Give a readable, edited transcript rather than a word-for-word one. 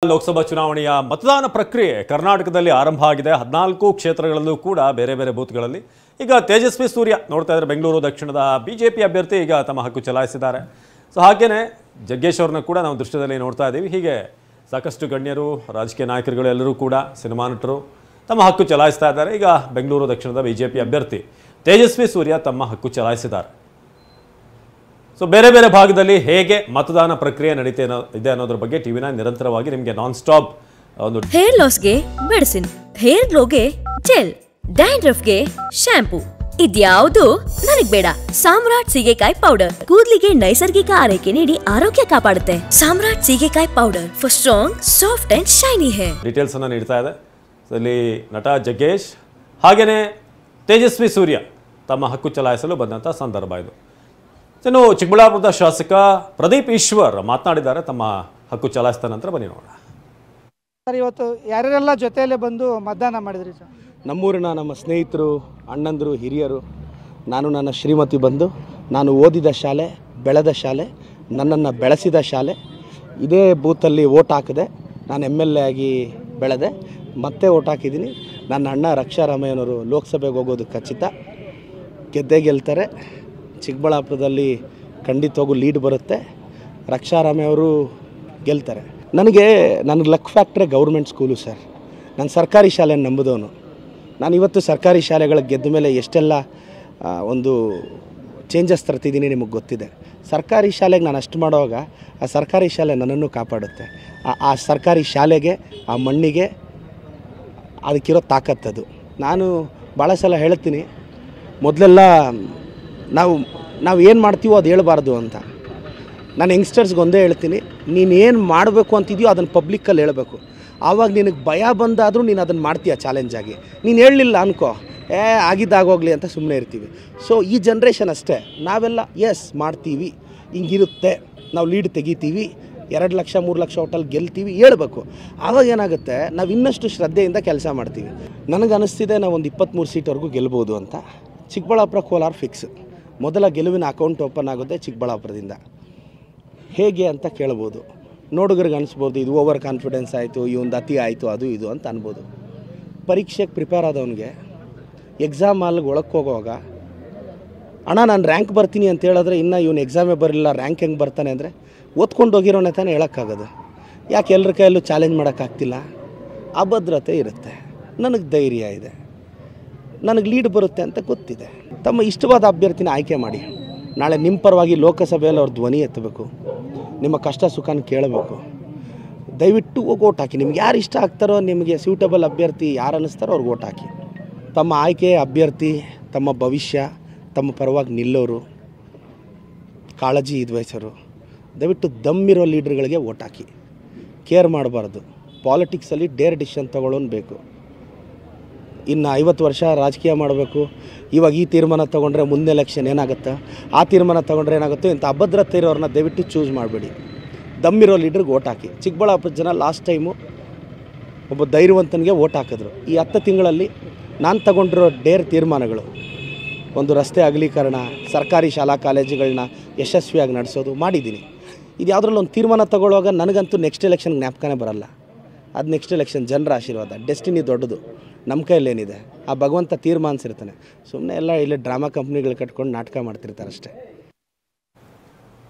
ಲೋಕಸಭಾ ಚುನಾವಣೆಯ ಮತದಾನ ಪ್ರಕ್ರಿಯೆ ಕರ್ನಾಟಕದಲ್ಲಿ ಆರಂಭ ಆಗಿದೆ. 14 ಕ್ಷೇತ್ರಗಳಲ್ಲೂ ಕೂಡ ಬೇರೆ ಬೇರೆ ಬೂತ್ಗಳಲ್ಲಿ ಈಗ ತೇಜಸ್ವಿ ಸೂರ್ಯ ನೋಡ್ತಾ ಇದ್ದಾರೆ. ಬೆಂಗಳೂರು ದಕ್ಷಿಣದ ಬಿಜೆಪಿ ಅಭ್ಯರ್ಥಿ ಈಗ ತಮ್ಮ ಹಕ್ಕು ಚಲಾಯಿಸಿದ್ದಾರೆ. ಸೊ ಹಾಗೇನೆ ಜಗ್ಗೇಶ್ ಅವರನ್ನ ಕೂಡ ನಾವು ದೃಶ್ಯದಲ್ಲಿ ನೋಡ್ತಾ ಇದ್ದೀವಿ. ಹೀಗೆ ಸಾಕಷ್ಟು ಗಣ್ಯರು, ರಾಜಕೀಯ ನಾಯಕರುಗಳು ಎಲ್ಲರೂ ಕೂಡ, ಸಿನಿಮಾ ನಟರು ತಮ್ಮ ಹಕ್ಕು ಚಲಾಯಿಸ್ತಾ ಇದ್ದಾರೆ. ಈಗ ಬೆಂಗಳೂರು ದಕ್ಷಿಣದ ಬಿಜೆಪಿ ಅಭ್ಯರ್ಥಿ ತೇಜಸ್ವಿ ಸೂರ್ಯ ತಮ್ಮ ಹಕ್ಕು ಚಲಾಯಿಸಿದ್ದಾರೆ. ಸೊ ಬೇರೆ ಬೇರೆ ಭಾಗದಲ್ಲಿ ಹೇಗೆ ಮತದಾನ ಪ್ರಕ್ರಿಯೆ ನಡೀತಾ ಇದೆ ಅನ್ನೋದ್ರ ಬಗ್ಗೆ ಟಿವಿನ ನಿರಂತರವಾಗಿ ನಿಮಗೆ ನಾನ್ ಸ್ಟಾಪ್ ಒಂದು ಹೇರ್ ಲಾಸ್ಗೆ ಮೆಡಿಸಿನ್, ಹೇರ್ ಗ್ಲೋಗೆ ಜೆಲ್, ಡ್ಯಾಂಡ್ರಫ್ಗೆ ಶಾಂಪೂ, ಇದ್ಯಾವುದು ನನಗ್ ಬೇಡ. ಸಾಮ್ರಾಟ್ ಸೀಗೆಕಾಯಿ ಪೌಡರ್ ಕೂದಲಿಗೆ ನೈಸರ್ಗಿಕ ಆರೈಕೆ ನೀಡಿ ಆರೋಗ್ಯ ಕಾಪಾಡುತ್ತೆ. ಸಾಮ್ರಾಟ್ ಸೀಗೆಕಾಯಿ powder for strong, soft and shiny hair. Details ಅನ್ನ ನೀಡ್ತಾ ಇದೆ. ಇಲ್ಲಿ ನಟ ಜಗ್ಗೇಶ್ ಹಾಗೇನೆ ತೇಜಸ್ವಿ ಸೂರ್ಯ ತಮ್ಮ ಹಕ್ಕು ಚಲಾಯಿಸಲು ಬಂದಂತ ಸಂದರ್ಭ ಇದು. ಇನ್ನು ಚಿಕ್ಕಬಳ್ಳಾಪುರದ ಶಾಸಕ ಪ್ರದೀಪ್ ಈಶ್ವರ್ ಮಾತನಾಡಿದ್ದಾರೆ ತಮ್ಮ ಹಕ್ಕು ಚಲಾಯಿಸಿದ ನಂತರ. ಬನ್ನಿ ನೋಡೋಣ. ಸರ್, ಇವತ್ತು ಯಾರ್ಯಾರೆಲ್ಲ ಜೊತೆಯಲ್ಲೇ ಬಂದು ಮತದಾನ ಮಾಡಿದ್ರಿ ಸರ್? ನಮ್ಮೂರಿನ ನಮ್ಮ ಸ್ನೇಹಿತರು, ಅಣ್ಣಂದರು, ಹಿರಿಯರು, ನನ್ನ ಶ್ರೀಮತಿ ಬಂದು ನಾನು ಓದಿದ ಶಾಲೆ, ಬೆಳೆದ ಶಾಲೆ, ನನ್ನನ್ನು ಬೆಳೆಸಿದ ಶಾಲೆ, ಇದೇ ಬೂತಲ್ಲಿ ಓಟ್ ಹಾಕಿದೆ. ನಾನು MLA ಆಗಿ ಬೆಳೆದೆ, ಮತ್ತೆ ಓಟ್ ಹಾಕಿದ್ದೀನಿ. ನನ್ನ ಅಣ್ಣ ರಕ್ಷಾರಾಮಯ್ಯನವರು ಲೋಕಸಭೆಗೆ ಹೋಗೋದು ಖಚಿತ, ಗೆದ್ದೇ ಗೆಲ್ತಾರೆ. ಚಿಕ್ಕಬಳ್ಳಾಪುರದಲ್ಲಿ ಖಂಡಿತವಾಗೂ ಲೀಡ್ ಬರುತ್ತೆ. ರಕ್ಷಾರಾಮಯ್ಯವರು ಗೆಲ್ತಾರೆ. ನನಗೆ ಲಕ್ ಫ್ಯಾಕ್ಟ್ರೇ ಗೌರ್ಮೆಂಟ್ ಸ್ಕೂಲು ಸರ್. ನಾನು ಸರ್ಕಾರಿ ಶಾಲೆಯನ್ನು ನಂಬಿದವನು. ನಾನು ಇವತ್ತು ಸರ್ಕಾರಿ ಶಾಲೆಗಳಿಗೆ ಗೆದ್ದ ಮೇಲೆ ಎಷ್ಟೆಲ್ಲ ಒಂದು ಚೇಂಜಸ್ ತರ್ತಿದ್ದೀನಿ ನಿಮಗೆ ಗೊತ್ತಿದೆ. ಸರ್ಕಾರಿ ಶಾಲೆಗೆ ನಾನು ಅಷ್ಟು ಮಾಡುವಾಗ ಆ ಸರ್ಕಾರಿ ಶಾಲೆ ನನ್ನನ್ನು ಕಾಪಾಡುತ್ತೆ. ಆ ಸರ್ಕಾರಿ ಶಾಲೆಗೆ, ಆ ಮಣ್ಣಿಗೆ ಅದಕ್ಕಿರೋ ತಾಕತ್ತದು. ನಾನು ಭಾಳ ಸಲ ಹೇಳ್ತೀನಿ, ಮೊದಲೆಲ್ಲ ನಾವು ಏನು ಮಾಡ್ತೀವೋ ಅದು ಹೇಳ್ಬಾರ್ದು ಅಂತ. ನಾನು ಯಂಗ್ಸ್ಟರ್ಸ್ಗೆ ಒಂದೇ ಹೇಳ್ತೀನಿ, ನೀನು ಏನು ಮಾಡಬೇಕು ಅಂತಿದೆಯೋ ಅದನ್ನು ಪಬ್ಲಿಕ್ಕಲ್ಲಿ ಹೇಳಬೇಕು. ಆವಾಗ ನಿನಗೆ ಭಯ ಬಂದಾದರೂ ನೀನು ಅದನ್ನು ಮಾಡ್ತೀಯ ಚಾಲೆಂಜಾಗಿ. ನೀನು ಹೇಳಲಿಲ್ಲ ಅನ್ಕೋ, ಆಗಿದ್ದಾಗೋಗಲಿ ಅಂತ ಸುಮ್ಮನೆ ಇರ್ತೀವಿ. ಸೊ ಈ ಜನ್ರೇಷನ್ ಅಷ್ಟೇ. ನಾವೆಲ್ಲ ಎಸ್ ಮಾಡ್ತೀವಿ, ಹಿಂಗಿರುತ್ತೆ, ನಾವು ಲೀಡ್ ತೆಗಿತೀವಿ, 2 ಲಕ್ಷ 3 ಲಕ್ಷ ಹೋಟೆಲ್ ಗೆಲ್ತೀವಿ ಹೇಳ್ಬೇಕು. ಆವಾಗ ಏನಾಗುತ್ತೆ, ನಾವು ಇನ್ನಷ್ಟು ಶ್ರದ್ಧೆಯಿಂದ ಕೆಲಸ ಮಾಡ್ತೀವಿ. ನನಗೆ ಅನ್ನಿಸ್ತಿದೆ ನಾವು ಒಂದು 23 ಸೀಟ್ವರೆಗೂ ಗೆಲ್ಬೋದು ಅಂತ. ಚಿಕ್ಕಬಳ್ಳಾಪುರ, ಕೋಲಾರ ಫಿಕ್ಸ್. ಮೊದಲ ಗೆಲುವಿನ ಅಕೌಂಟ್ ಓಪನ್ ಆಗುತ್ತೆ ಚಿಕ್ಕಬಳ್ಳಾಪುರದಿಂದ. ಹೇಗೆ ಅಂತ ಕೇಳ್ಬೋದು. ನೋಡುಗರಿಗೆ ಅನಿಸ್ಬೋದು ಇದು ಓವರ್ ಕಾನ್ಫಿಡೆನ್ಸ್ ಆಯಿತು, ಇವೊಂದು ಅತಿ ಆಯಿತು, ಅದು ಇದು ಅಂತ ಅನ್ಬೋದು. ಪರೀಕ್ಷೆಗೆ ಪ್ರಿಪೇರ್ ಆದವನಿಗೆ ಎಕ್ಸಾಮ್ ಹಾಲ್ಗೆ ಒಳಕ್ಕೆ ಹೋಗುವಾಗ, ಅಣ್ಣ ನಾನು ರ್ಯಾಂಕ್ ಬರ್ತೀನಿ ಅಂತ ಹೇಳಿದ್ರೆ ಇನ್ನು ಇವನು ಎಕ್ಸಾಮೇ ಬರಲಿಲ್ಲ, ರ್ಯಾಂಕ್ ಹೆಂಗೆ ಬರ್ತಾನೆ ಅಂದರೆ ಓದ್ಕೊಂಡು ಹೋಗಿರೋನೆ ತಾನೇ ಹೇಳೋಕ್ಕಾಗೋದು. ಯಾಕೆ ಎಲ್ಲರ ಕೈಯಲ್ಲೂ ಚಾಲೆಂಜ್ ಮಾಡೋಕ್ಕಾಗ್ತಿಲ್ಲ? ಅಭದ್ರತೆ ಇರುತ್ತೆ. ನನಗೆ ಧೈರ್ಯ ಇದೆ, ನನಗೆ ಲೀಡ್ ಬರುತ್ತೆ ಅಂತ ಗೊತ್ತಿದೆ. ತಮ್ಮ ಇಷ್ಟವಾದ ಅಭ್ಯರ್ಥಿನ ಆಯ್ಕೆ ಮಾಡಿ. ನಾಳೆ ನಿಮ್ಮ ಪರವಾಗಿ ಲೋಕಸಭೆಯಲ್ಲಿ ಅವ್ರ ಧ್ವನಿ ಎತ್ತಬೇಕು, ನಿಮ್ಮ ಕಷ್ಟ ಸುಖನ ಕೇಳಬೇಕು. ದಯವಿಟ್ಟು ಹೋಗಿ ಓಟ್ ಹಾಕಿ. ನಿಮ್ಗೆ ಯಾರು ಇಷ್ಟ ಆಗ್ತಾರೋ, ನಿಮಗೆ ಸೂಟಬಲ್ ಅಭ್ಯರ್ಥಿ ಯಾರು ಅನ್ನಿಸ್ತಾರೋ ಅವ್ರಿಗೆ ಓಟ್ ಹಾಕಿ. ತಮ್ಮ ಆಯ್ಕೆ ಅಭ್ಯರ್ಥಿ ತಮ್ಮ ಭವಿಷ್ಯ, ತಮ್ಮ ಪರವಾಗಿ ನಿಲ್ಲೋರು, ಕಾಳಜಿ ಇದ್ವಯಸರು. ದಯವಿಟ್ಟು ದಮ್ಮಿರೋ ಲೀಡ್ರ್ಗಳಿಗೆ ಓಟ್ ಹಾಕಿ. ಕೇರ್ ಮಾಡಬಾರ್ದು. ಪಾಲಿಟಿಕ್ಸಲ್ಲಿ ಡೇರ್ ಡಿಸಿಷನ್ ತೊಗೊಳ್ಳೋನು ಬೇಕು. ಇನ್ನು 50 ವರ್ಷ ರಾಜಕೀಯ ಮಾಡಬೇಕು, ಇವಾಗ ಈ ತೀರ್ಮಾನ ತೊಗೊಂಡ್ರೆ ಮುಂದೆ ಎಲೆಕ್ಷನ್ ಏನಾಗುತ್ತೆ, ಆ ತೀರ್ಮಾನ ತೊಗೊಂಡ್ರೆ ಏನಾಗುತ್ತೋ, ಇಂಥ ಅಭದ್ರತೆ ಇರೋರನ್ನ ದಯವಿಟ್ಟು ಚೂಸ್ ಮಾಡಬೇಡಿ. ದಮ್ಮಿರೋ ಲೀಡ್ರಿಗೆ ಓಟ್ ಹಾಕಿ. ಚಿಕ್ಕಬಳ್ಳಾಪುರ ಜನ ಲಾಸ್ಟ್ ಟೈಮು ಒಬ್ಬ ಧೈರ್ಯವಂತನಿಗೆ ಓಟ್ ಹಾಕಿದ್ರು. ಈ 10 ತಿಂಗಳಲ್ಲಿ ನಾನು ತಗೊಂಡಿರೋ ಡೇರ್ ತೀರ್ಮಾನಗಳು, ಒಂದು ರಸ್ತೆ ಅಗಲೀಕರಣ, ಸರ್ಕಾರಿ ಶಾಲಾ ಕಾಲೇಜುಗಳನ್ನ ಯಶಸ್ವಿಯಾಗಿ ನಡೆಸೋದು ಮಾಡಿದ್ದೀನಿ. ಇದು ಯಾವುದ್ರಲ್ಲಿ ಒಂದು ತೀರ್ಮಾನ ತೊಗೊಳ್ಳುವಾಗ ನನಗಂತೂ ನೆಕ್ಸ್ಟ್ ಎಲೆಕ್ಷನ್ ಜ್ಞಾಪಕನೇ ಬರಲ್ಲ. ಅದು ನೆಕ್ಸ್ಟ್ ಎಲೆಕ್ಷನ್ ಜನರ ಆಶೀರ್ವಾದ. ಡೆಸ್ಟಿನಿ ದೊಡ್ಡದು, ನಮ್ಮ ಕೈಯಲ್ಲೇನಿದೆ, ಆ ಭಗವಂತ ತೀರ್ಮಾನಿಸಿರ್ತಾನೆ. ಸುಮ್ಮನೆ ಎಲ್ಲ ಇಲ್ಲಿ ಡ್ರಾಮಾ ಕಂಪ್ನಿಗಳು ಕಟ್ಕೊಂಡು ನಾಟಕ ಮಾಡ್ತಿರ್ತಾರೆ ಅಷ್ಟೇ.